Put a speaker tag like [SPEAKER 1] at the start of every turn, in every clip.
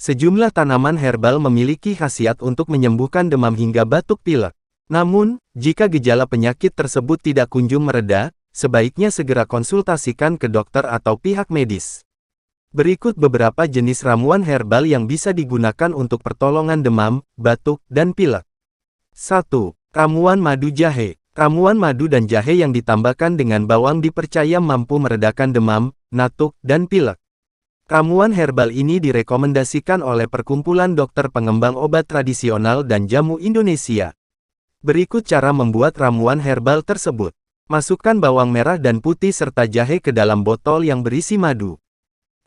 [SPEAKER 1] Sejumlah tanaman herbal memiliki khasiat untuk menyembuhkan demam hingga batuk pilek. Namun, jika gejala penyakit tersebut tidak kunjung mereda, sebaiknya segera konsultasikan ke dokter atau pihak medis. Berikut beberapa jenis ramuan herbal yang bisa digunakan untuk pertolongan demam, batuk, dan pilek. 1. Ramuan madu jahe. Ramuan madu dan jahe yang ditambahkan dengan bawang dipercaya mampu meredakan demam, batuk, dan pilek. Ramuan herbal ini direkomendasikan oleh Perkumpulan Dokter Pengembang Obat Tradisional dan Jamu Indonesia. Berikut cara membuat ramuan herbal tersebut. Masukkan bawang merah dan putih serta jahe ke dalam botol yang berisi madu.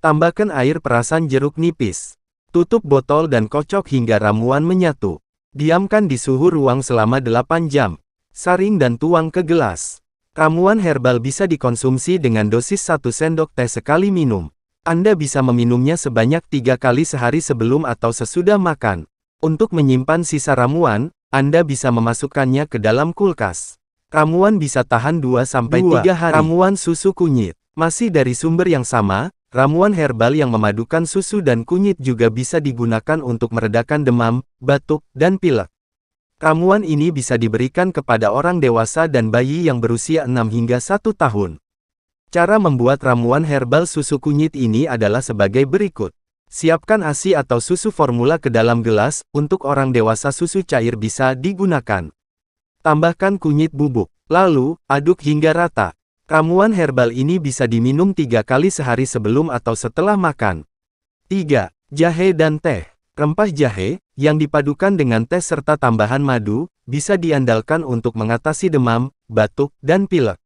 [SPEAKER 1] Tambahkan air perasan jeruk nipis. Tutup botol dan kocok hingga ramuan menyatu. Diamkan di suhu ruang selama 8 jam. Saring dan tuang ke gelas. Ramuan herbal bisa dikonsumsi dengan dosis 1 sendok teh sekali minum. Anda bisa meminumnya sebanyak 3 kali sehari sebelum atau sesudah makan. Untuk menyimpan sisa ramuan, Anda bisa memasukkannya ke dalam kulkas. Ramuan bisa tahan 2-3 hari. Ramuan susu kunyit. Masih dari sumber yang sama, ramuan herbal yang memadukan susu dan kunyit juga bisa digunakan untuk meredakan demam, batuk, dan pilek. Ramuan ini bisa diberikan kepada orang dewasa dan bayi yang berusia 6 hingga 1 tahun. Cara membuat ramuan herbal susu kunyit ini adalah sebagai berikut. Siapkan ASI atau susu formula ke dalam gelas, untuk orang dewasa susu cair bisa digunakan. Tambahkan kunyit bubuk, lalu, aduk hingga rata. Ramuan herbal ini bisa diminum 3 kali sehari sebelum atau setelah makan. 3. Jahe dan teh. Rempah jahe, yang dipadukan dengan teh serta tambahan madu, bisa diandalkan untuk mengatasi demam, batuk, dan pilek.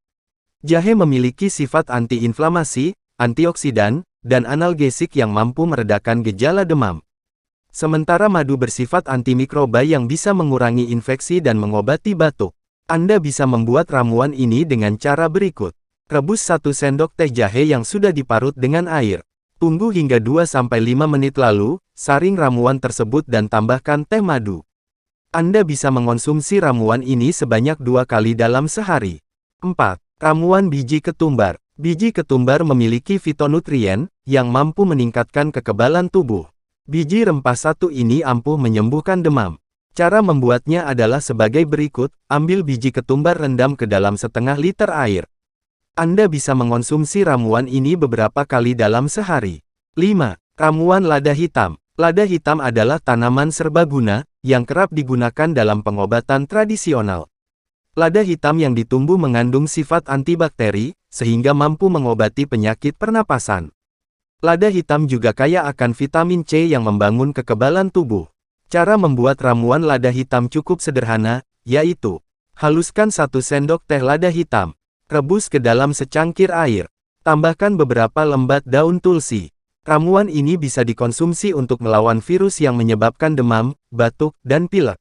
[SPEAKER 1] Jahe memiliki sifat anti-inflamasi, antioksidan, dan analgesik yang mampu meredakan gejala demam. Sementara madu bersifat antimikroba yang bisa mengurangi infeksi dan mengobati batuk. Anda bisa membuat ramuan ini dengan cara berikut. Rebus 1 sendok teh jahe yang sudah diparut dengan air. Tunggu hingga 2-5 menit lalu, saring ramuan tersebut dan tambahkan teh madu. Anda bisa mengonsumsi ramuan ini sebanyak 2 kali dalam sehari. 4. Ramuan biji ketumbar. Biji ketumbar memiliki fitonutrien, yang mampu meningkatkan kekebalan tubuh. Biji rempah satu ini ampuh menyembuhkan demam. Cara membuatnya adalah sebagai berikut, ambil biji ketumbar rendam ke dalam setengah liter air. Anda bisa mengonsumsi ramuan ini beberapa kali dalam sehari. 5. Ramuan lada hitam. Lada hitam adalah tanaman serbaguna, yang kerap digunakan dalam pengobatan tradisional. Lada hitam yang ditumbuh mengandung sifat antibakteri, sehingga mampu mengobati penyakit pernapasan. Lada hitam juga kaya akan vitamin C yang membangun kekebalan tubuh. Cara membuat ramuan lada hitam cukup sederhana, yaitu, haluskan 1 sendok teh lada hitam, rebus ke dalam secangkir air, tambahkan beberapa lembat daun tulsi. Ramuan ini bisa dikonsumsi untuk melawan virus yang menyebabkan demam, batuk, dan pilek.